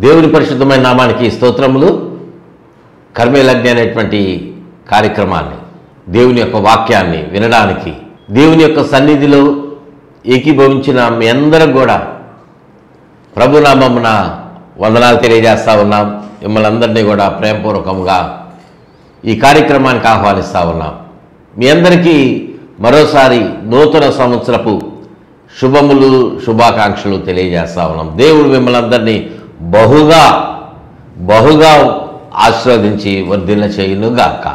దేవుని పరిశుద్ధమైన నామానికి స్తోత్రములు. కర్మేలజ్ఞ అనేటువంటి కార్యక్రమాన్ని, దేవుని యొక్క వాక్యాన్ని వినడానికి దేవుని యొక్క సన్నిధిలో ఏకీభవించిన మీ అందరం కూడా ప్రభునామమున వందనాలు తెలియజేస్తూ ఉన్నాం. మిమ్మల్ని అందరినీ కూడా ప్రేమపూర్వకంగా ఈ కార్యక్రమానికి ఆహ్వానిస్తూ ఉన్నాం. మీ అందరికీ మరోసారి నూతన సంవత్సరపు శుభములు, శుభాకాంక్షలు తెలియజేస్తూ ఉన్నాం. దేవుడు మిమ్మల్ని అందరినీ బహుగా ఆశీర్వదించి వర్ధిల్ల చేయునుగాక.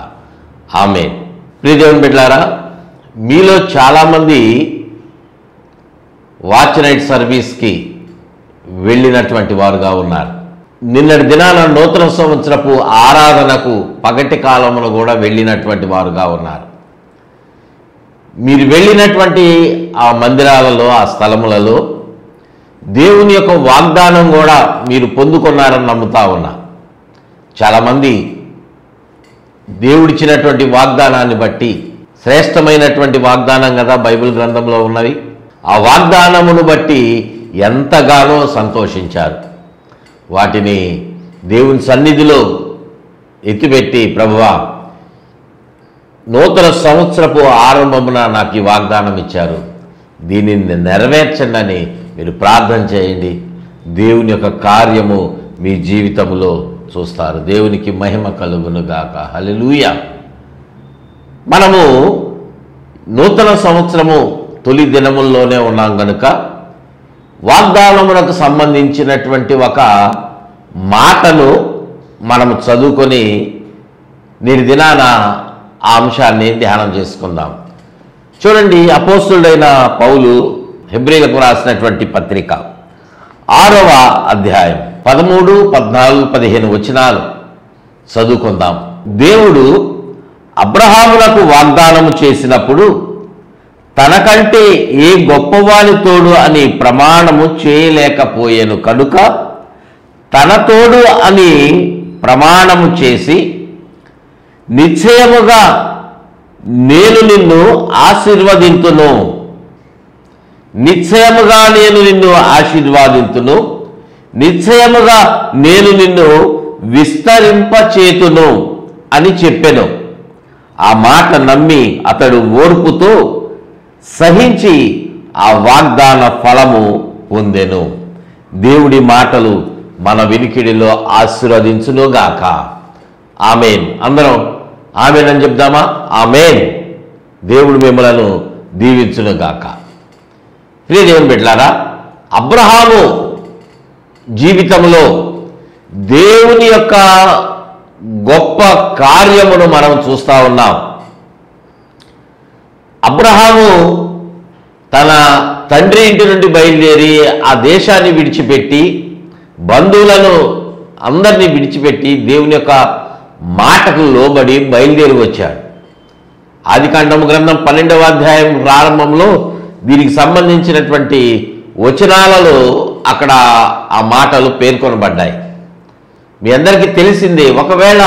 ఆమేన్. ప్రియ దేవుని బిడ్డలారా, మీలో చాలామంది వాచ్ నైట్ సర్వీస్కి వెళ్ళినటువంటి వారుగా ఉన్నారు. నిన్నటి దినాన నూతన సంవత్సరపు ఆరాధనకు పగటి కాలమును కూడా వెళ్ళినటువంటి వారుగా ఉన్నారు. మీరు వెళ్ళినటువంటి ఆ మందిరాలలో, ఆ స్థలములలో దేవుని యొక్క వాగ్దానం కూడా మీరు పొందుకున్నారని నమ్ముతా ఉన్నా. చాలామంది దేవుడిచ్చినటువంటి వాగ్దానాన్ని బట్టి, శ్రేష్టమైనటువంటి వాగ్దానం కదా బైబిల్ గ్రంథంలో ఉన్నవి, ఆ వాగ్దానమును బట్టి ఎంతగానో సంతోషించారు. వాటిని దేవుని సన్నిధిలో ఎత్తిపెట్టి, ప్రభువా, నూతన సంవత్సరపు ఆరంభమున నాకు ఈ వాగ్దానం ఇచ్చారు, దీనిని నెరవేర్చండి అని మీరు ప్రార్థన చేయండి. దేవుని యొక్క కార్యము మీ జీవితంలో చూస్తారు. దేవునికి మహిమ కలుగునుగాక. హల్లెలూయా. మనము నూతన సంవత్సరము తొలి దినముల్లోనే ఉన్నాం కనుక వాగ్దానములకు సంబంధించినటువంటి ఒక మాటను మనము చదువుకొని నేటి దినాన ఆ అంశాన్ని ధ్యానం చేసుకుందాం. చూడండి, అపోస్తులుడైన పౌలు హెబ్రీలకు రాసినటువంటి పత్రిక 6వ అధ్యాయం 13, 14, 15 వచనాలు చదువుకుందాం. దేవుడు అబ్రహాములకు వాగ్దానము చేసినప్పుడు తనకంటే ఏ గొప్పవాని తోడు అని ప్రమాణము చేయలేకపోయాను కనుక తన తోడు అని ప్రమాణము చేసి, నిశ్చయముగా నేను నిన్ను ఆశీర్వదింతును, నిశ్చయముగా నేను నిన్ను ఆశీర్వాదింతును, నిశ్చయముగా నేను నిన్ను విస్తరింపచేతును అని చెప్పెను. ఆ మాట నమ్మి అతడు ఓర్పుతో సహించి ఆ వాగ్దాన ఫలము పొందెను. దేవుడి మాటలు మన వినికిడిలో ఆశీర్వదించునుగాక. ఆమేన్. అందరం ఆమేన్ అని చెప్దామా? ఆమేన్. దేవుడు మిమ్మలను దీవించునుగాక. ప్రియ దేవుని బిడ్డలారా, అబ్రహాము జీవితంలో దేవుని యొక్క గొప్ప కార్యమును మనం చూస్తూ ఉన్నాం. అబ్రహాము తన తండ్రి ఇంటి నుండి బయలుదేరి ఆ దేశాన్ని విడిచిపెట్టి, బంధువులను అందరినీ విడిచిపెట్టి దేవుని యొక్క మాటకు లోబడి బయలుదేరి వచ్చాడు. ఆదికాండము గ్రంథం 12వ అధ్యాయం ప్రారంభంలో దీనికి సంబంధించినటువంటి వచనాలలో అక్కడ ఆ మాటలు పేర్కొనబడ్డాయి. మీ అందరికీ తెలిసిందే. ఒకవేళ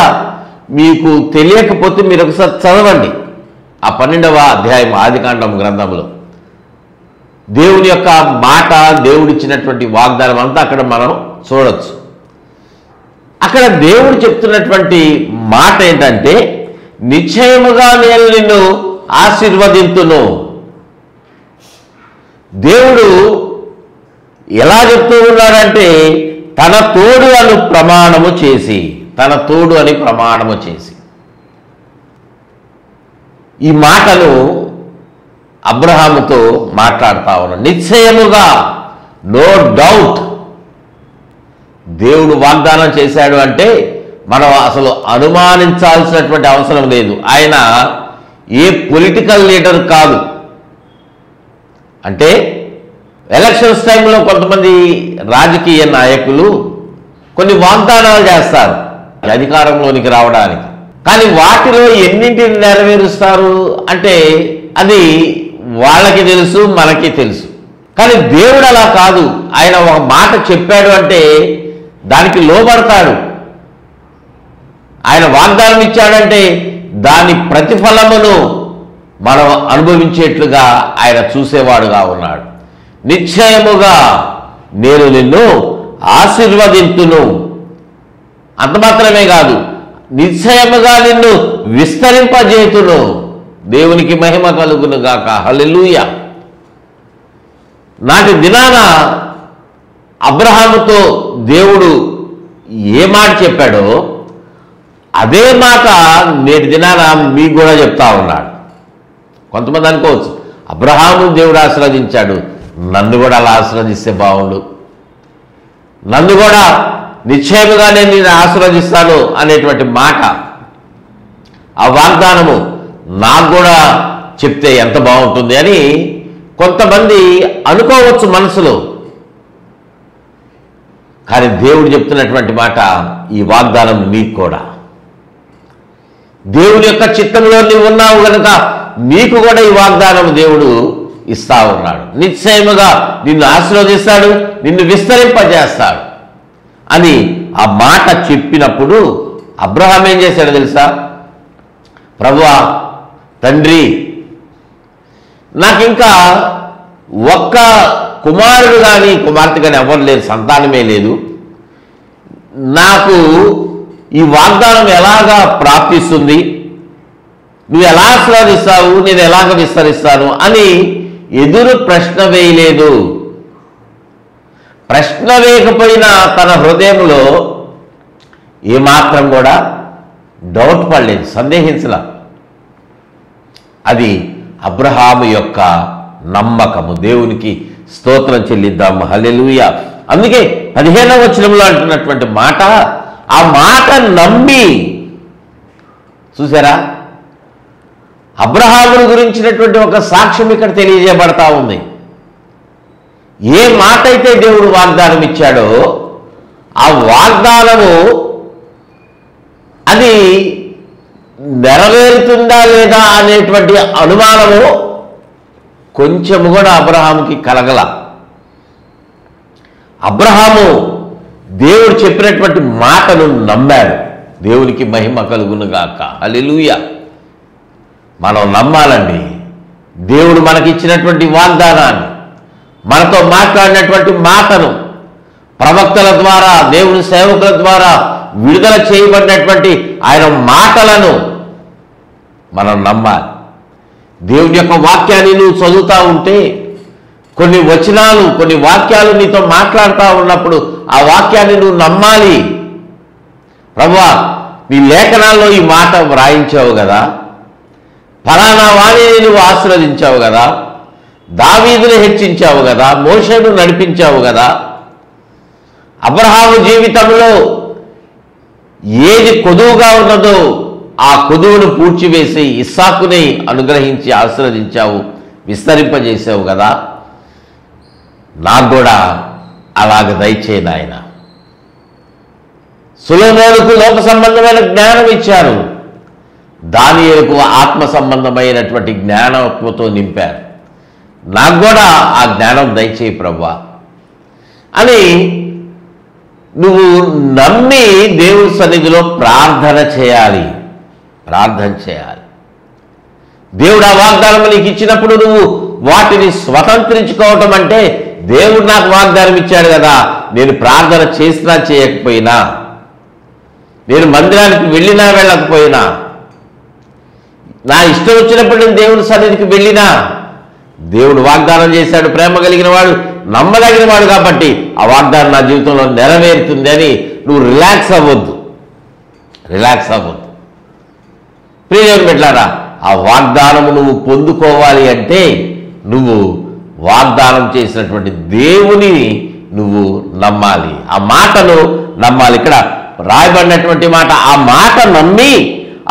మీకు తెలియకపోతే మీరు ఒకసారి చదవండి ఆ 12వ అధ్యాయం ఆదికాండం గ్రంథంలో. దేవుని యొక్క మాట, దేవుడిచ్చినటువంటి వాగ్దానం అంతా అక్కడ మనం చూడొచ్చు. అక్కడ దేవుడు చెప్తున్నటువంటి మాట ఏంటంటే, నిశ్చయముగా నేను నిన్ను ఆశీర్వదింతును. దేవుడు ఎలా చెప్తూ ఉన్నాడంటే, తన తోడు అని ప్రమాణము చేసి ఈ మాటను అబ్రహాముతో మాట్లాడుతా ఉన్నాడు. నిశ్చయముగా, నో డౌట్. దేవుడు వాగ్దానం చేశాడు అంటే మనం అసలు అనుమానించాల్సినటువంటి అవసరం లేదు. ఆయన ఏ పొలిటికల్ లీడర్ కాదు. అంటే ఎలక్షన్స్ టైంలో కొంతమంది రాజకీయ నాయకులు కొన్ని వాగ్దానాలు చేస్తారు అధికారంలోనికి రావడానికి. కానీ వాటిలో ఎన్నింటిని నెరవేరుస్తారు అంటే అది వాళ్ళకి తెలుసు, మనకి తెలుసు. కానీ దేవుడు అలా కాదు. ఆయన ఒక మాట చెప్పాడు అంటే దానికి లోబడతాడు. ఆయన వాగ్దానం ఇచ్చాడంటే దాని ప్రతిఫలమును మనం అనుభవించేట్లుగా ఆయన చూసేవాడుగా ఉన్నాడు. నిశ్చయముగా నేను నిన్ను ఆశీర్వదింతును. అంత మాత్రమే కాదు, నిశ్చయముగా నిన్ను విస్తరింపజేతును. దేవునికి మహిమ కలుగును గాక. హల్లెలూయా. నాటి దినాన అబ్రహాముతో దేవుడు ఏ మాట చెప్పాడో అదే మాట నేటి దినాన మీకు కూడా చెప్తా ఉన్నాడు. కొంతమంది అనుకోవచ్చు, అబ్రహాము దేవుడు ఆశీర్వదించాడు, నన్ను కూడా అలా ఆశీర్వదిస్తే బాగుండు, నన్ను కూడా నిశ్చయముగా నేను ఆశీర్వదిస్తాను అనేటువంటి మాట, ఆ వాగ్దానము నాకు కూడా చెప్తే ఎంత బాగుంటుంది అని కొంతమంది అనుకోవచ్చు మనసులో. కానీ దేవుడు చెప్తున్నటువంటి మాట, ఈ వాగ్దానం నీకు కూడా, దేవుని యొక్క చిత్తంలో నీవు ఉన్నావు కనుక నీకు కూడా ఈ వాగ్దానం దేవుడు ఇస్తా ఉన్నాడు. నిశ్చయముగా నిన్ను ఆశీర్వదిస్తాడు, నిన్ను విస్తరింపజేస్తాడు అని ఆ మాట చెప్పినప్పుడు అబ్రహాం ఏం చేశాడో తెలుసా? ప్రభువా, తండ్రి, నాకింకా ఒక్క కుమారుడు కానీ కుమార్తె కానీ ఎవరు లేరు, సంతానమే లేదు, నాకు ఈ వాగ్దానం ఎలాగా ప్రాప్తిస్తుంది, నువ్వు ఎలా ఆశీర్వదిస్తావు, నేను ఎలాగ విస్తరిస్తాను అని ఎదురు ప్రశ్న వేయలేదు. ప్రశ్న వేయకపోయినా తన హృదయంలో ఏమాత్రం కూడా డౌట్ పడలేదు, సందేహించలా. అది అబ్రహాము యొక్క నమ్మకము. దేవునికి స్తోత్రం చెల్లిద్దాము. హల్లెలూయా. అందుకే 15వ వచనంలో అంటున్నటువంటి మాట, ఆ మాట నమ్మి, చూసారా, అబ్రహామును గురించినటువంటి ఒక సాక్ష్యం ఇక్కడ తెలియజేయబడతా ఉంది. ఏ మాట అయితే దేవుడు వాగ్దానం ఇచ్చాడో ఆ వాగ్దానము అది నెరవేరుతుందా లేదా అనేటువంటి అనుమానము కొంచెము కూడా అబ్రహాముకి కలగల. అబ్రహాము దేవుడు చెప్పినటువంటి మాటను నమ్మాడు. దేవునికి మహిమ కలుగును గాక. హల్లెలూయా. మనం నమ్మాలండి. దేవుడు మనకిచ్చినటువంటి వాగ్దానాన్ని, మనతో మాట్లాడినటువంటి మాటను, ప్రవక్తల ద్వారా, దేవుని సేవకుల ద్వారా విడుదల చేయబడినటువంటి ఆయన మాటలను మనం నమ్మాలి. దేవుని యొక్క వాక్యాన్ని నువ్వు చదువుతూ ఉంటే కొన్ని వచనాలు, కొన్ని వాక్యాలు నీతో మాట్లాడుతూ ఉన్నప్పుడు ఆ వాక్యాన్ని నువ్వు నమ్మాలి. ప్రభువా, నీ లేఖనాల్లో ఈ మాట వ్రాయించావు కదా, ఫలానా వాణిని నువ్వు ఆశీర్వదించావు కదా, దావీదును హెచ్చించావు కదా, మోషేను నడిపించావు కదా, అబ్రహాము జీవితంలో ఏది కొదువుగా ఉన్నదో ఆ కొదువును పూడ్చివేసి ఇస్సాకుని అనుగ్రహించి ఆశీర్వదించావు, విస్తరింపజేసావు కదా, నాకు కూడా అలాగ దయచేయి నాయన. సొలొమోనుకు లోక సంబంధమైన జ్ఞానం ఇచ్చారు, దానియేలుకు ఆత్మ సంబంధమైనటువంటి జ్ఞానాత్మతో నింపారు, నాకు కూడా ఆ జ్ఞానం దయచేయి ప్రభువా అని నువ్వు నమ్మి దేవుని సన్నిధిలో ప్రార్థన చేయాలి. ప్రార్థన చేయాలి. దేవుడు ఆ వాగ్దానం నీకు ఇచ్చినప్పుడు నువ్వు వాటిని స్వతంత్రించుకోవటం అంటే, దేవుడు నాకు వాగ్దానం ఇచ్చాడు కదా, నేను ప్రార్థన చేసినా చేయకపోయినా, నేను మందిరానికి వెళ్ళినా వెళ్ళకపోయినా, నా ఇష్టం వచ్చినప్పుడు నేను దేవుని సన్నిధికి వెళ్ళినా, దేవుడు వాగ్దానం చేశాడు, ప్రేమ కలిగిన వాడు, నమ్మదగిన వాడు కాబట్టి ఆ వాగ్దానం నా జీవితంలో నెరవేరుతుంది అని నువ్వు రిలాక్స్ అవ్వద్దు. రిలాక్స్ అవ్వద్దు. ప్రియదేవుని బిడ్డలారా, ఆ వాగ్దానము నువ్వు పొందుకోవాలి అంటే నువ్వు వాగ్దానం చేసినటువంటి దేవుని నువ్వు నమ్మాలి, ఆ మాటను నమ్మాలి. ఇక్కడ రాయబడినటువంటి మాట, ఆ మాట నమ్మి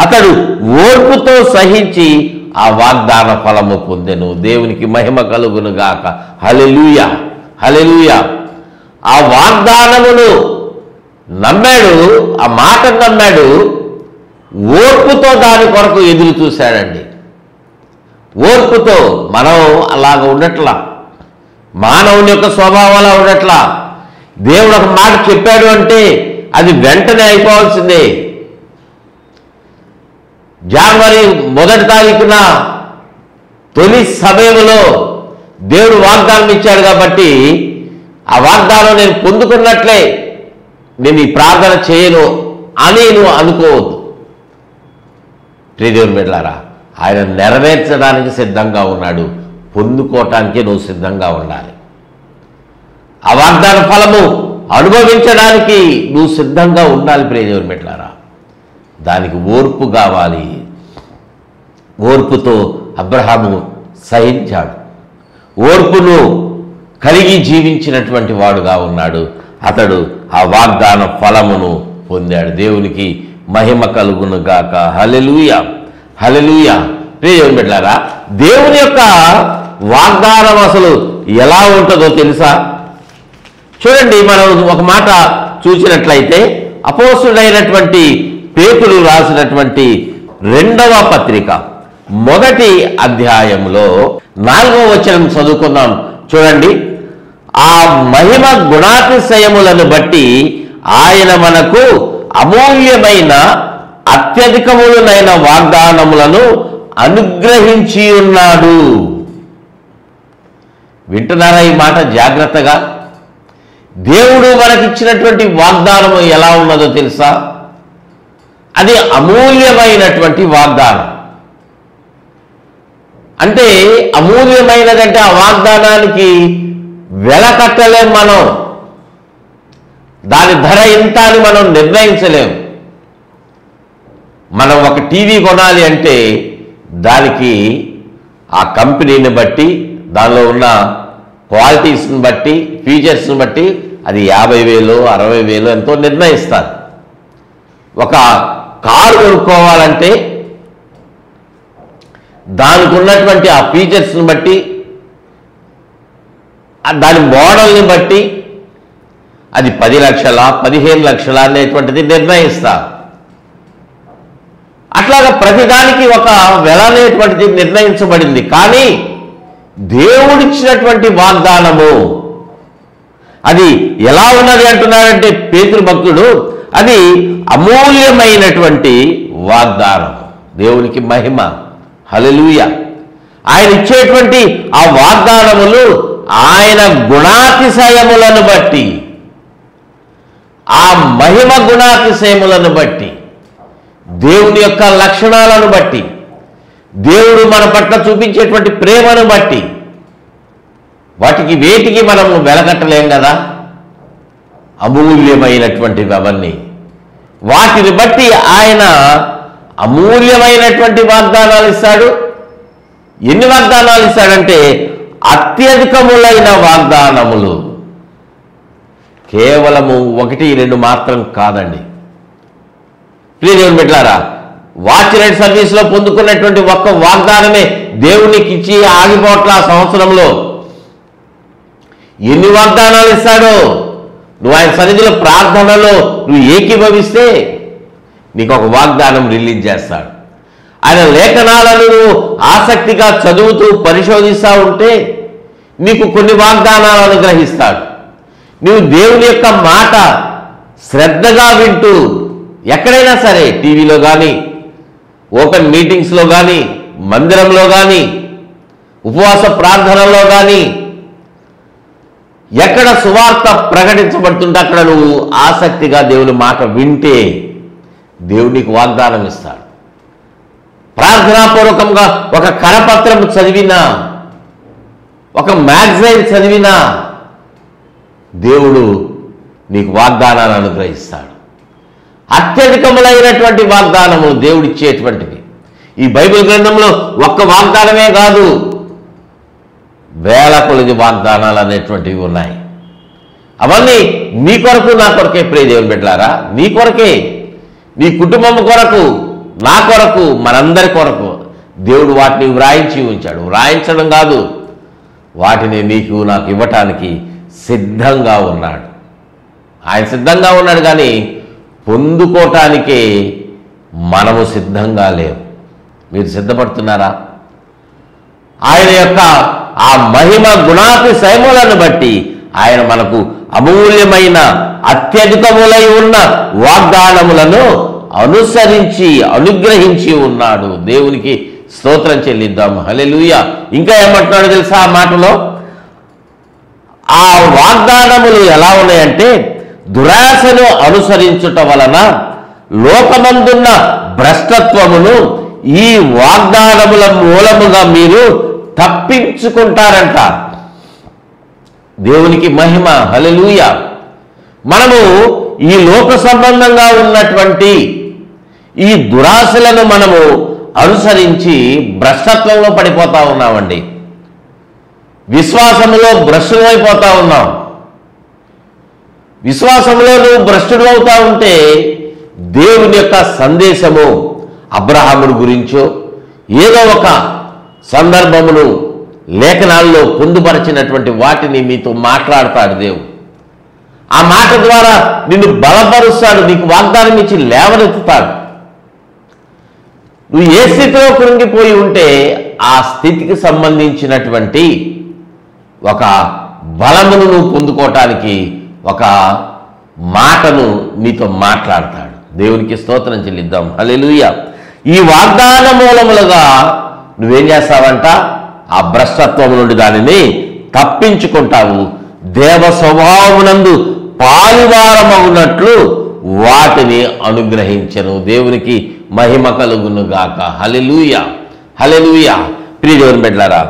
అతడు ఓర్పుతో సహించి ఆ వాగ్దాన ఫలము పొందెను. దేవునికి మహిమ కలుగును గాక. హల్లెలూయా. హల్లెలూయా. ఆ వాగ్దానమును నమ్మాడు, ఆ మాటను నమ్మాడు, ఓర్పుతో దాని కొరకు ఎదురు చూశాడండి. ఓర్పుతో. మనం అలాగ ఉండట్లా, మానవుని యొక్క స్వభావం అలా ఉండట్లా. దేవుడు ఒక మాట చెప్పాడు అంటే అది వెంటనే అయిపోవాల్సిందే. జనవరి 1వ తారీఖున తొలి సమయంలో దేవుడు వాగ్దానం ఇచ్చాడు కాబట్టి ఆ వాగ్దానం నేను పొందుకున్నట్లే నేను ఈ ప్రార్థన చేయను అని నువ్వు అనుకోవద్దు. ప్రియదేవుని బిడ్డలారా, ఆయన నెరవేర్చడానికి సిద్ధంగా ఉన్నాడు. పొందుకోవటానికి నువ్వు సిద్ధంగా ఉండాలి. ఆ వాగ్దాన ఫలము అనుభవించడానికి నువ్వు సిద్ధంగా ఉండాలి. ప్రియదేవుని బిడ్డలారా, దానికి ఓర్పు కావాలి. ఓర్పుతో అబ్రహాము సహించాడు. ఓర్పును కలిగి జీవించినటువంటి వాడుగా ఉన్నాడు. అతడు ఆ వాగ్దాన ఫలమును పొందాడు. దేవునికి మహిమ కలుగును గాక. హల్లెలూయా, హల్లెలూయా. ప్రియదేవుని బిడ్డలారా, దేవుని యొక్క వాగ్దానం అసలు ఎలా ఉంటుందో తెలుసా? చూడండి, మనం ఒక మాట చూసినట్లయితే అపోస్తుడైనటువంటి పేతురు రాసినటువంటి 2వ పత్రిక 1వ అధ్యాయంలో 4వ వచనం చదువుకుందాం. చూడండి, ఆ మహిమ గుణాతిశయములను బట్టి ఆయన మనకు అమూల్యమైన అత్యధికములైన వాగ్దానములను అనుగ్రహించి ఉన్నాడు. వింటున్నారా ఈ మాట జాగ్రత్తగా? దేవుడు మనకిచ్చినటువంటి వాగ్దానము ఎలా ఉన్నదో తెలుసా? అది అమూల్యమైనటువంటి వాగ్దానం. అంటే అమూల్యమైనదంటే ఆ వాగ్దానానికి వెల కట్టలేం మనం. దాని ధర ఎంత అని మనం నిర్ణయించలేం. మనం ఒక టీవీ కొనాలి అంటే దానికి ఆ కంపెనీని బట్టి, దానిలో ఉన్న క్వాలిటీస్ని బట్టి, ఫీచర్స్ని బట్టి అది 50,000 60,000 ఎంతో నిర్ణయిస్తారు. ఒక కారు కొనుక్కోవాలంటే దానికి ఉన్నటువంటి ఆ ఫీచర్స్ని బట్టి, దాని మోడల్ని బట్టి అది 10 లక్షల 15 లక్షల అనేటువంటిది నిర్ణయిస్తారు. అట్లాగా ప్రతిదానికి ఒక వెల అనేటువంటిది నిర్ణయించబడింది. కానీ దేవుడిచ్చినటువంటి వాగ్దానము అది ఎలా ఉన్నది అంటున్నారంటే పేతురు భక్తుడు, అది అమూల్యమైనటువంటి వాగ్దానం. దేవునికి మహిమ, హల్లెలూయా. ఆయన ఇచ్చేటువంటి ఆ వాగ్దానములు ఆయన గుణాతిశయములను బట్టి, ఆ మహిమ గుణాతిశయములను బట్టి, దేవుని యొక్క లక్షణాలను బట్టి, దేవుడు మన పట్ల చూపించేటువంటి ప్రేమను బట్టి, వాటికి వేటికి మనం వెలకట్టలేం కదా. అమూల్యమైనటువంటివి అవన్నీ. వాటిని బట్టి ఆయన అమూల్యమైనటువంటి వాగ్దానాలు ఇస్తాడు. ఎన్ని వాగ్దానాలు ఇస్తాడంటే అత్యధికములైన వాగ్దానములు. కేవలము 1 2 మాత్రం కాదండి. ప్రియదేవుని బిడ్డలారా, వాచ్ రైట్ సర్వీస్లో పొందుకున్నటువంటి ఒక్క వాగ్దానమే దేవునికి ఇచ్చి ఆగిపోట్ల సంవత్సరంలో ఎన్ని వాగ్దానాలు ఇస్తాడో. నువ్వు ఆయన సన్నిధిలో ప్రార్థనలో నువ్వు ఏకీభవిస్తే నీకు ఒక వాగ్దానం రిలీజ్ చేస్తాడు. ఆయన లేఖనాలను నువ్వు ఆసక్తిగా చదువుతూ పరిశోధిస్తూ ఉంటే నీకు కొన్ని వాగ్దానాలు అనుగ్రహిస్తాడు. నువ్వు దేవుని యొక్క మాట శ్రద్ధగా వింటూ ఎక్కడైనా సరే, టీవీలో కానీ, ఓపెన్ మీటింగ్స్లో కానీ, మందిరంలో కానీ, ఉపవాస ప్రార్థనలో కానీ, ఎక్కడ సువార్త ప్రకటించబడుతుంటే అక్కడ నువ్వు ఆసక్తిగా దేవుని మాట వింటే దేవునికి వాగ్దానం ఇస్తాడు. ప్రార్థనాపూర్వకంగా ఒక కరపత్రం చదివినా, ఒక మ్యాగజైన్ చదివినా దేవుడు నీకు వాగ్దానాన్ని అనుగ్రహిస్తాడు. అత్యధికములైనటువంటి వాగ్దానము దేవుడిచ్చేటువంటివి. ఈ బైబిల్ గ్రంథంలో ఒక్క వాగ్దానమే కాదు, వేల కొలది వాగ్దానాలు అనేటువంటివి ఉన్నాయి. అవన్నీ నీ కొరకు, నా కొరకే. ప్రియ దేవుని బిడ్డలారా, నీ కొరకే, నీ కుటుంబం కొరకు, నా కొరకు, మనందరి కొరకు దేవుడు వాటిని వ్రాయించి ఉంచాడు. వ్రాయించడం కాదు, వాటిని నీకు నాకు ఇవ్వటానికి సిద్ధంగా ఉన్నాడు. ఆయన సిద్ధంగా ఉన్నాడు, కానీ పొందుకోవటానికే మనము సిద్ధంగా లేవు. మీరు సిద్ధపడుతున్నారా? ఆయన యొక్క ఆ మహిమ గుణాతిశయములను బట్టి ఆయన మనకు అమూల్యమైన అత్యధికములై ఉన్న వాగ్దానములను అనుసరించి అనుగ్రహించి ఉన్నాడు. దేవునికి స్తోత్రం చెల్లిద్దాం. హల్లెలూయా. ఇంకా ఏమంటున్నాడు తెలుసా ఆ మాటలో? ఆ వాగ్దానములు ఎలా ఉన్నాయంటే, దురాశను అనుసరించుట వలన లోకమందున్న భ్రష్టత్వమును ఈ వాగ్దానముల మూలముగా మీరు తప్పించుకుంటారంట. దేవునికి మహిమ, హల్లెలూయా. మనము ఈ లోక సంబంధంగా ఉన్నటువంటి ఈ దురాశలను మనము అనుసరించి భ్రష్టత్వంలో పడిపోతా ఉన్నామండి. విశ్వాసములో భ్రష్టులైపోతా ఉన్నాం. విశ్వాసంలో నువ్వు భ్రష్టుడు అవుతా ఉంటే దేవుని యొక్క సందేశము అబ్రహాముడి గురించో ఏదో ఒక సందర్భమును లేఖనాల్లో పొందుపరిచినటువంటి వాటిని మీతో మాట్లాడతాడు దేవుడు. ఆ మాట ద్వారా నిన్ను బలపరుస్తాడు, నీకు వాగ్దానం ఇచ్చి లేవనెత్తుతాడు. నువ్వు ఏ స్థితిలో కృంగిపోయి ఉంటే ఆ స్థితికి సంబంధించినటువంటి ఒక బలమును నువ్వు పొందుకోవటానికి ఒక మాటను నీతో మాట్లాడతాడు. దేవునికి స్తోత్రం చెల్లిద్దాం, హల్లెలూయా. ఈ వాగ్దాన మూలములుగా నువ్వేం చేస్తావంట? ఆ భ్రష్టత్వం నుండి దానిని తప్పించుకుంటావు. దేవ స్వభావమునందు పాలువారమవునట్లు వాటిని అనుగ్రహించను. దేవునికి మహిమ కలుగును గాక. హల్లెలూయా, హల్లెలూయా. ప్రియ దేవుని బిడ్డలారా,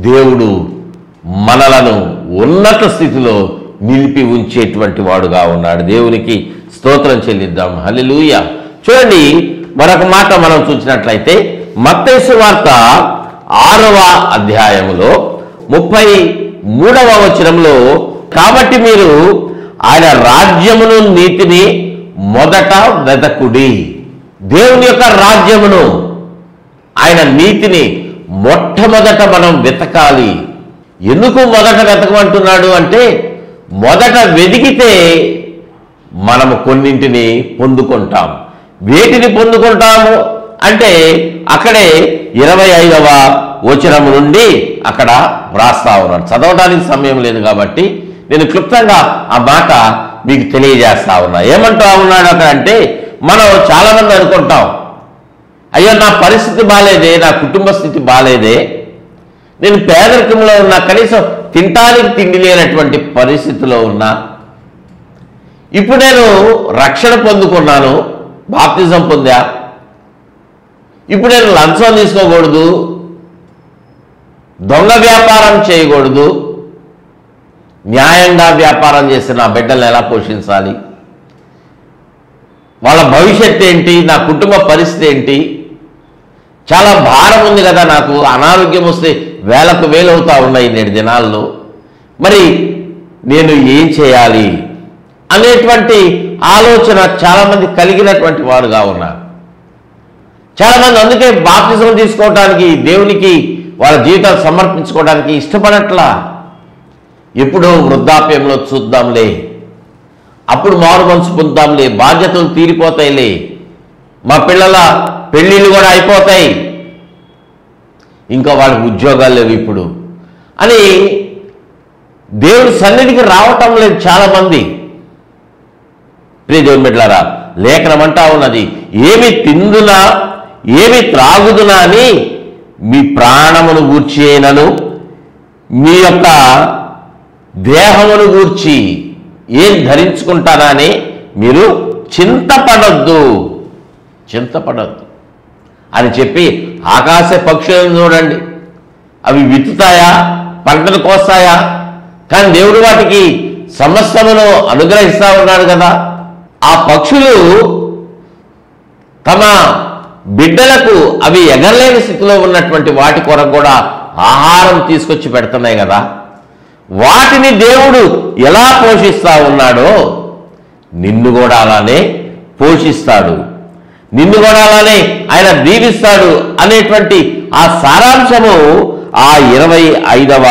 దేవుడు మనలను ఉన్నత స్థితిలో నిలిపి ఉంచేటువంటి వాడుగా ఉన్నాడు. దేవునికి స్తోత్రం చెల్లిద్దాం, హల్లెలూయా. చూడండి, మరొక మాట మనం చూసినట్లయితే మత్తయి సువార్త 6వ అధ్యాయములో 33వ వచనంలో, కాబట్టి మీరు ఆయన రాజ్యమును నీతిని మొదట వెదకుడి. దేవుని యొక్క రాజ్యమును, ఆయన నీతిని మొట్టమొదట మనం వెతకాలి. ఎందుకు మొదట వెతకమంటున్నాడు అంటే, మొదట వెతికితే మనము కొన్నింటిని పొందుకుంటాం. వేటిని పొందుకుంటాము అంటే అక్కడే 25వ వచనము నుండి అక్కడ వ్రాస్తా ఉన్నాడు. చదవడానికి సమయం లేదు కాబట్టి నేను క్లుప్తంగా ఆ మాట మీకు తెలియజేస్తా ఉన్నా. ఏమంటా ఉన్నాడు అక్కడ అంటే, మనం చాలామంది అనుకుంటాం, అయ్యో నా పరిస్థితి బాలేదే, నా కుటుంబ స్థితి బాలేదే, నేను పేదరికంలో ఉన్నా, కనీసం తినటానికి తిండి లేనటువంటి పరిస్థితిలో ఉన్నా, ఇప్పుడు నేను రక్షణ పొందుకున్నాను, బాప్తిజం పొందా, ఇప్పుడు నేను లంచం తీసుకోకూడదు, దొంగ వ్యాపారం చేయకూడదు, న్యాయంగా వ్యాపారం చేసి నా బిడ్డలను ఎలా పోషించాలి, వాళ్ళ భవిష్యత్తు ఏంటి, నా కుటుంబ పరిస్థితి ఏంటి, చాలా భారం ఉంది కదా, నాకు అనారోగ్యం వస్తే వేలకు వేలు అవుతా ఉన్నాయి నేటి దినాల్లో, మరి నేను ఏం చేయాలి అనేటువంటి ఆలోచన చాలామంది కలిగినటువంటి వాడుగా ఉన్నారు. చాలామంది అందుకే బాప్తిజం తీసుకోవడానికి, దేవునికి వాళ్ళ జీవితాలు సమర్పించుకోవడానికి ఇష్టపడట్లా. ఎప్పుడో వృద్ధాప్యంలో చూద్దాంలే, అప్పుడు మారు మనసు పొందుతాంలే, బాధ్యతలు తీరిపోతాయిలే, మా పిల్లల పెళ్ళిళ్ళు కూడా అయిపోతాయి, ఇంకా వాళ్ళకి ఉద్యోగాలు లేవు ఇప్పుడు అని దేవుని సన్నిధికి రావటం లేదు చాలామంది. ప్రియ దేవుని బిడ్డలారా, లేఖనం అంటా ఉన్నది, ఏమి తిందునా ఏమి త్రాగుదునా అని మీ ప్రాణమును గూర్చి అయినను మీ యొక్క దేహమును గూర్చి ఏం ధరించుకుంటానా అని మీరు చింతపడొద్దు అని చెప్పి, ఆకాశ పక్షులను చూడండి, అవి విత్తుతాయా, పంటను కోస్తాయా, కానీ దేవుడు వాటికి సమస్తమును అనుగ్రహిస్తా ఉన్నాడు కదా. ఆ పక్షులు తమ బిడ్డలకు అవి ఎగరలేని స్థితిలో ఉన్నటువంటి వాటి కొరకు కూడా ఆహారం తీసుకొచ్చి పెడుతున్నాయి కదా. వాటిని దేవుడు ఎలా పోషిస్తా ఉన్నాడో నిన్ను కూడా అలానే పోషిస్తాడు, నిన్ను కూడా అలానే ఆయన దీవిస్తాడు అనేటువంటి ఆ సారాంశము ఆ 25వ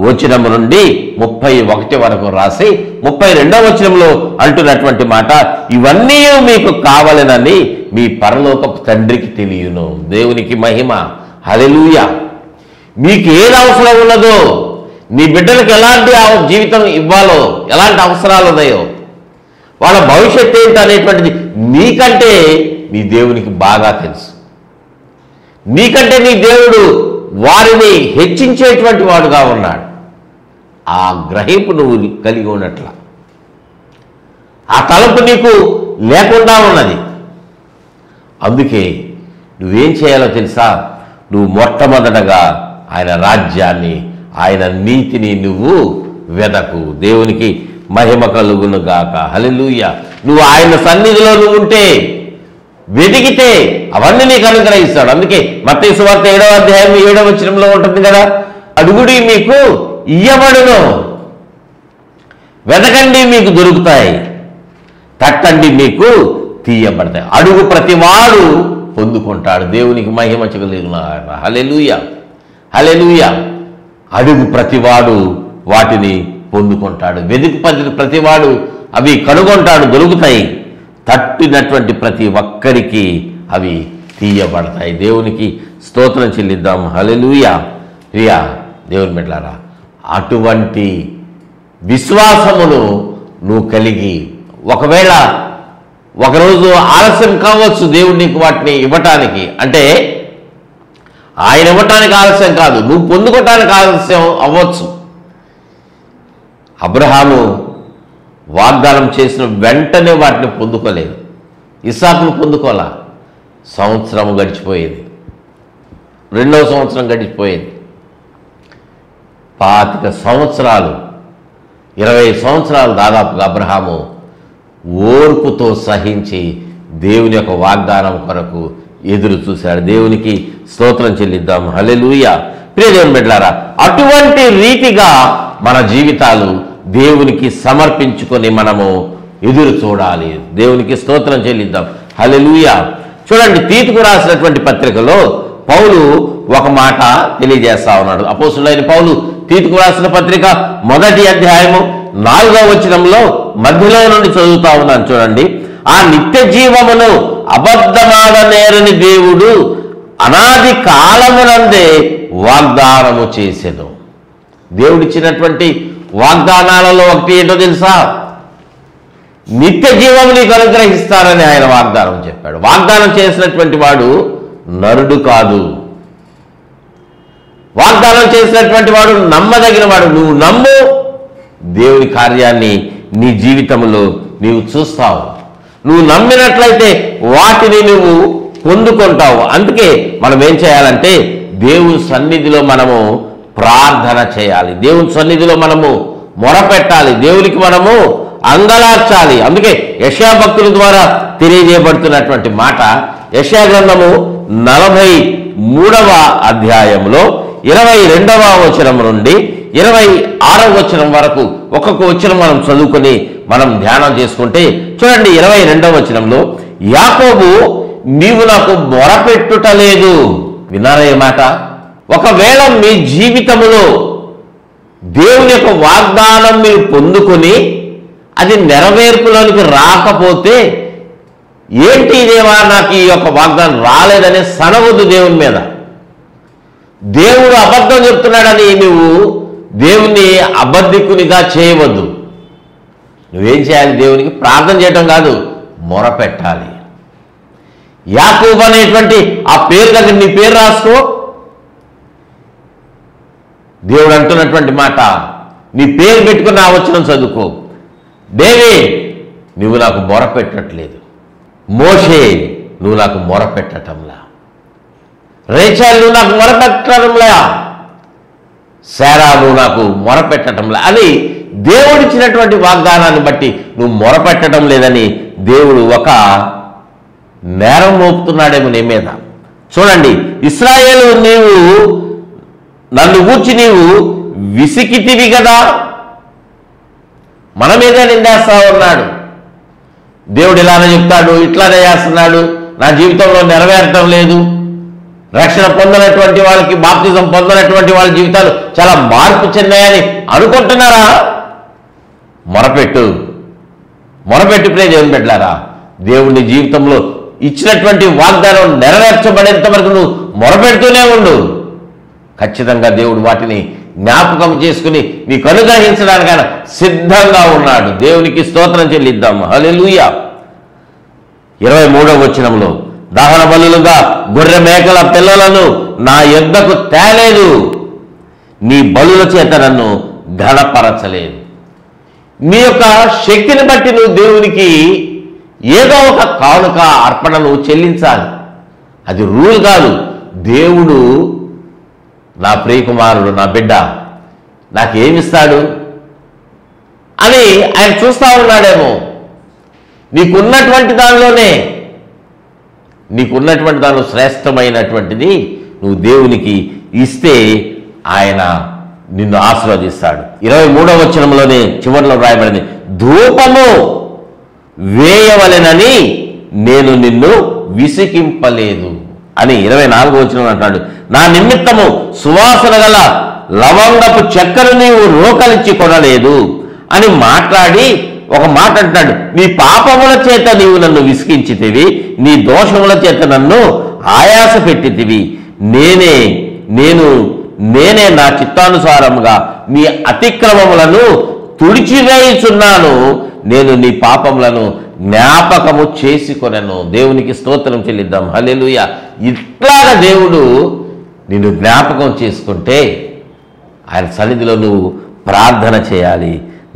వచనము నుండి 31 వరకు రాసి 32వ వచనంలో అంటున్నటువంటి మాట, ఇవన్నీ మీకు కావాలనని మీ పరలోకపు తండ్రికి తెలియను. దేవునికి మహిమ, హల్లెలూయా. మీకు ఏది అవసరం ఉన్నదో, నీ బిడ్డలకు ఎలాంటి జీవితం ఇవ్వాలో, ఎలాంటి అవసరాలు ఉన్నాయో, వాళ్ళ భవిష్యత్తు ఏంటి అనేటువంటిది నీకంటే నీ దేవునికి బాగా తెలుసు. నీకంటే నీ దేవుడు వారిని హెచ్చించేటువంటి వాడుగా ఉన్నాడు. ఆ గ్రహింపు నువ్వు కలిగి ఉన్నట్ల, ఆ తలంపు నీకు లేకుండా ఉన్నది. అందుకే నువ్వేం చేయాలో తెలుసా? నువ్వు మొట్టమొదటగా ఆయన రాజ్యాన్ని, ఆయన నీతిని నువ్వు వెదకు. దేవునికి మహిమ కలుగును గాక. హల్లెలూయా. నువ్వు ఆయన సన్నిధిలో నువ్వు ఉంటే, వెతికితే అవన్నీ నీకు అనుగ్రహిస్తాడు. అందుకే మత్తయి సువార్త 7వ అధ్యాయం 7వ వచనంలో ఉంటుంది కదా, అడుగుడి మీకు ఇయ్యబడును, వెతకండి మీకు దొరుకుతాయి, తట్టండి మీకు తీయబడతాయి. అడుగు ప్రతివాడు పొందుకుంటాడు. దేవునికి మహిమ కలుగును. హల్లెలూయా, హల్లెలూయా. అడుగు ప్రతివాడు వాటిని పొందుకుంటాడు, వెతుకు ప్రతివాడు అవి కనుగొంటాడు, దొరుకుతాయి. తట్టినటువంటి ప్రతి ఒక్కరికి అవి తీయబడతాయి. దేవునికి స్తోత్రం చెల్లిద్దాం. హల్లెలూయా. ప్రియా దేవుని బిడ్డలారా, అటువంటి విశ్వాసమును నువ్వు కలిగి, ఒకవేళ ఒకరోజు ఆలస్యం కావచ్చు దేవుడు నీకు వాటిని ఇవ్వటానికి, అంటే ఆయన ఇవ్వటానికి ఆలస్యం కాదు, నువ్వు పొందుకోవటానికి ఆలస్యం అవ్వచ్చు. అబ్రహాము వాగ్దానం చేసిన వెంటనే వాటిని పొందుకోలేదు. ఇస్సాకును పొందుకోలా. సంవత్సరం గడిచిపోయేది, 2వ సంవత్సరం గడిచిపోయేది, 25 సంవత్సరాలు, 20 సంవత్సరాలు దాదాపుగా అబ్రహాము ఓర్పుతో సహించి దేవుని యొక్క వాగ్దానం కొరకు ఎదురు చూశాడు. దేవునికి స్తోత్రం చెల్లిద్దాం. హల్లెలూయా. ప్రియ దేవుని బిడ్డలారా, అటువంటి రీతిగా మన జీవితాలు దేవునికి సమర్పించుకొని మనము ఎదురు చూడాలి. దేవునికి స్తోత్రం చెల్లిద్దాం. హల్లెలూయా. చూడండి, తీతుకు రాసినటువంటి పత్రికలో పౌలు ఒక మాట తెలియజేస్తా ఉన్నాడు. అపోస్తులైన పౌలు తీతుకు రాసిన పత్రిక 1వ అధ్యాయము 4వ వచనంలో మధ్యలో నుండి చదువుతా ఉన్నాను. చూడండి, ఆ నిత్య జీవమును అబద్ధమాడనేరని దేవుడు అనాది కాలమునందే వాగ్దానము చేసెను. దేవుడిచ్చినటువంటి వాగ్దానాలలో ఒకటి ఏంటో తెలుసా? నిత్య జీవము నీకు అనుగ్రహిస్తానని ఆయన వాగ్దానం చెప్పాడు. వాగ్దానం చేసినటువంటి వాడు నరుడు కాదు. వాగ్దానం చేసినటువంటి వాడు నమ్మదగిన వాడు. నువ్వు నమ్ము, దేవుని కార్యాన్ని నీ జీవితంలో నీవు చూస్తావు. నువ్వు నమ్మినట్లయితే వాటిని నువ్వు పొందుకుంటావు. అందుకే మనం ఏం చేయాలంటే దేవుని సన్నిధిలో మనము ప్రార్థన చేయాలి, దేవుని సన్నిధిలో మనము మొరపెట్టాలి, దేవునికి మనము అంగలార్చాలి. అందుకే యెషయా భక్తుల ద్వారా తెలియజేయబడుతున్నటువంటి మాట, యెషయా గ్రంథము 43వ అధ్యాయంలో 22వ వచనం నుండి 26వ వచనం వరకు ఒక్కొక్క వచనం మనం చదువుకొని మనం ధ్యానం చేసుకుంటే, చూడండి 22వ వచనంలో, యాకోబు నీవు నాకు మొరపెట్టుటలేదు. విన్నారా ఈ మాట? ఒకవేళ మీ జీవితంలో దేవుని యొక్క వాగ్దానం మీరు పొందుకొని అది నెరవేర్పులోనికి రాకపోతే, ఏంటి దేవా నాకు ఈ యొక్క వాగ్దానం రాలేదనే సనవద్దు దేవుని మీద. దేవుడు అబద్ధం చెప్తున్నాడని నువ్వు దేవుణ్ణి అబద్ధికునిగా చేయవద్దు. నువ్వేం చేయాలి? దేవునికి ప్రార్థన చేయటం కాదు, మొరపెట్టాలి. యాకోబు అనేటువంటి ఆ పేరు దగ్గర నీ పేరు రాసుకో. దేవుడు అంటున్నటువంటి మాట, నీ పేరు పెట్టుకుని ఆ వచనం చదువుకో. డేవిడ్ నువ్వు నాకు మొరపెట్టట్లేదు, మోషే నువ్వు నాకు మొరపెట్టటంలా, రేచల్ నువ్వు నాకు మొరపెట్టడంలా, శారా నువ్వు నాకు మొరపెట్టడంలా అని దేవుడిచ్చినటువంటి వాగ్దానాన్ని బట్టి నువ్వు మొరపెట్టడం లేదని దేవుడు ఒక నేరం మోపుతున్నాడేమో నీ మీద. చూడండి, ఇశ్రాయేలు నీవు నన్ను గూర్చి నీవు విసికితివి కదా, మన మీదే నిందేస్తా ఉన్నాడు. దేవుడు ఇలానే చెప్తాడు, ఇట్లానే చేస్తున్నాడు, నా జీవితంలో నెరవేరటం లేదు. రక్షణ పొందినటువంటి వాళ్ళకి, బాప్తిజం పొందినటువంటి వాళ్ళ జీవితాలు చాలా మార్పు చెందాయని అనుకుంటున్నారా? మొరపెట్టు, మొరపెట్టు ప్రియ దేవుని బిడ్డలారా. దేవుని జీవితంలో ఇచ్చినటువంటి వాగ్దానం నెరవేర్చబడేంత వరకు నువ్వు మొరపెడుతూనే ఉండు. ఖచ్చితంగా దేవుడు వాటిని జ్ఞాపకం చేసుకుని నీకు అనుగ్రహించడానికి ఆయన సిద్ధంగా ఉన్నాడు. దేవునికి స్తోత్రం చెల్లిద్దాం. హల్లెలూయా. 23వ వచనంలో, దహన బలులుగా గొర్రె మేకల పిల్లలను నా యొద్దకు తేలేదు, నీ బలుల చేత నన్ను ఘనపరచలేదు. నీ యొక్క శక్తిని బట్టి నువ్వు దేవునికి ఏదో ఒక కానుక అర్పణ నువ్వు చెల్లించాలి. అది రూల్ కాదు. దేవుడు నా ప్రియకుమారుడు, నా బిడ్డ నాకేమిస్తాడు అని ఆయన చూస్తూ ఉన్నాడేమో. నీకున్నటువంటి దానిలో శ్రేష్టమైనటువంటిది నువ్వు దేవునికి ఇస్తే ఆయన నిన్ను ఆశీర్వదిస్తాడు. 23వ వచనంలోనే చివరిలో రాయబడింది, ధూపము వేయవలెనని నేను నిన్ను విసికింపలేదు అని 24వ వచనం అంటాడు. నా నిమిత్తము సువాసన గల లవంగపు చెక్కను నీవు రోకలిచ్చి కొనలేదు అని మాట్లాడి ఒక మాట అంటాడు, నీ పాపముల చేత నీవు నన్ను విసికించితివి, నీ దోషముల చేత నన్ను ఆయాస పెట్టితివి. నేనే నా చిత్తానుసారముగా నీ అతిక్రమములను తుడిచివేయుచున్నాను, నేను నీ పాపములను జ్ఞాపకము చేసుకొనెను. దేవునికి స్తోత్రం చెల్లిద్దాం. హల్లెలూయా. ఇట్లాగా దేవుడు నిన్ను జ్ఞాపకం చేసుకుంటే ఆయన సన్నిధిలో నువ్వు ప్రార్థన చేయాలి.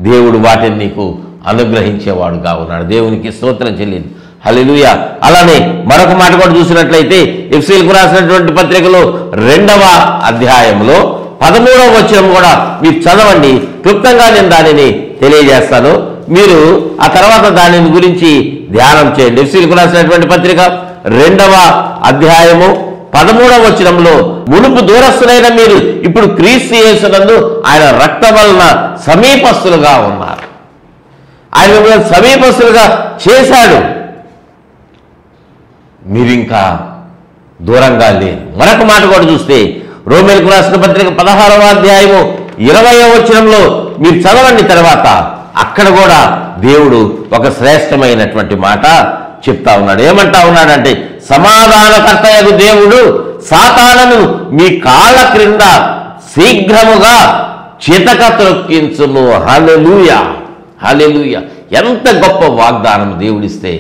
దేవుడు వాటిని నీకు అనుగ్రహించేవాడుగా ఉన్నాడు. దేవునికి స్తోత్రం చెల్లింది. హల్లెలూయా. అలానే మరొక మాట కూడా చూసినట్లయితే ఎఫెసీయులకు రాసినటువంటి పత్రికలో 2వ అధ్యాయంలో 13వ వచనం కూడా మీరు చదవండి. క్లుప్తంగా నేను దానిని తెలియజేస్తాను, మీరు ఆ తర్వాత దానిని గురించి ధ్యానం చేయండి. ఎఫెసీయులకు రాసినటువంటి పత్రిక 2వ అధ్యాయము 13వ వచనంలో, మునుపు దూరస్తులైన మీరు ఇప్పుడు క్రీస్తు యేసునందు ఆయన రక్తం వలన సమీపస్తులుగా ఉన్నారు. ఆయన మిమ్మల్ని సమీపస్తులుగా చేశాడు, మీరింకా దూరంగా లేరు. మరొక మాట కూడా చూస్తే రోమీయులకు రాసిన పత్రిక 16వ అధ్యాయము 20వ వచనంలో మీరు చదవండి. తర్వాత అక్కడ కూడా దేవుడు ఒక శ్రేష్టమైనటువంటి మాట చెప్తా ఉన్నాడు. ఏమంటా ఉన్నాడంటే, సమాధానకర్తయగు దేవుడు సాతానును మీ కాళ్ళ క్రింద శీఘ్రముగా చితక త్రొక్కించును. హల్లెలూయా, హల్లెలూయా. ఎంత గొప్ప వాగ్దానం దేవుడిస్తే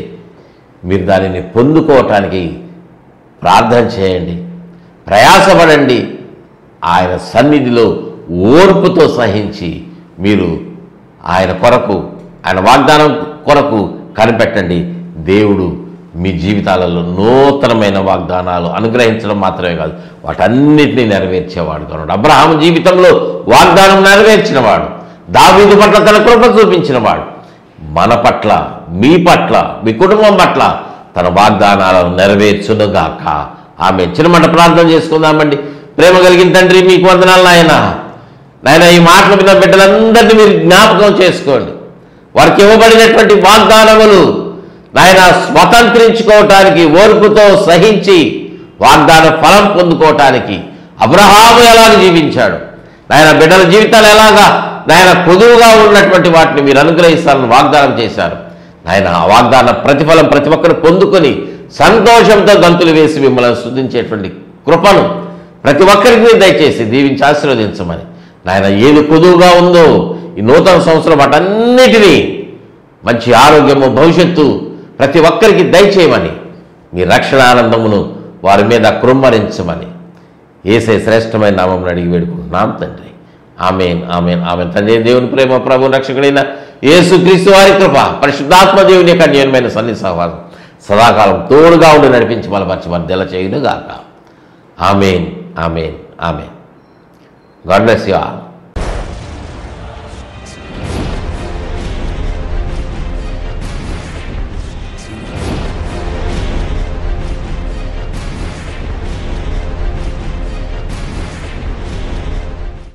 మీరు దానిని పొందుకోవటానికి ప్రార్థన చేయండి, ప్రయాసపడండి. ఆయన సన్నిధిలో ఓర్పుతో సహించి మీరు ఆయన కొరకు, ఆయన వాగ్దానం కొరకు కనిపెట్టండి. దేవుడు మీ జీవితాలలో నూతనమైన వాగ్దానాలు అనుగ్రహించడం మాత్రమే కాదు, వాటన్నిటినీ నెరవేర్చేవాడు కనుడు. అబ్రహాము జీవితంలో వాగ్దానం నెరవేర్చినవాడు, దావీదు పట్ల తన కృప చూపించినవాడు. మన పట్ల, మీ పట్ల, మీ కుటుంబం పట్ల తన వాగ్దానాలను నెరవేర్చునుగాక. ఆమె చిన్నమాట ప్రార్థన చేసుకుందామండి. ప్రేమ కలిగిన తండ్రి, మీకు వందనాలు నాయన. ఈ మాటలు విన్న బిడ్డలందరినీ మీరు జ్ఞాపకం చేసుకోండి. వారికి ఇవ్వబడినటువంటి వాగ్దానములు నాయన స్వతంత్రించుకోవటానికి ఓర్పుతో సహించి వాగ్దాన ఫలం పొందుకోవటానికి అబ్రహాము ఎలాగ జీవించాడు, నాయన బిడ్డల జీవితాలు ఎలాగా నాయన పొదువుగా ఉన్నటువంటి వాటిని మీరు అనుగ్రహిస్తారని వాగ్దానం చేశారు. నాయన ఆ వాగ్దాన ప్రతిఫలం ప్రతి ఒక్కరు పొందుకొని సంతోషంతో గంతులు వేసి మిమ్మల్ని స్తుతించేటువంటి కృపను ప్రతి ఒక్కరికి దయచేసి దీవించి ఆశీర్వదించమని, నాయన ఏది పొదువుగా ఉందో ఈ నూతన సంవత్సరం వాటన్నిటినీ మంచి ఆరోగ్యము, భవిష్యత్తు ప్రతి ఒక్కరికి దయచేయమని, మీ రక్షణ ఆనందమును వారి మీద కృమ్మరించమని యేసే శ్రేష్టమైన నామమున అడిగి వేడుకుంటున్నాం తండ్రి. ఆమేన్, ఆమేన్, ఆమేన్. తండ్రి దేవుని ప్రేమ, ప్రభు రక్షకుడైన యేసుక్రీస్తు వారి కృప, పరిశుద్ధాత్మ దేవుని యొక్క అన్యోన్యమైన సన్నిధి సహవాసం సదాకాలం తోడుగా ఉండి నడిపించి బలపరిచి మన దెల చేయునుగాక. ఆమేన్, ఆమేన్, ఆమేన్. God bless you all.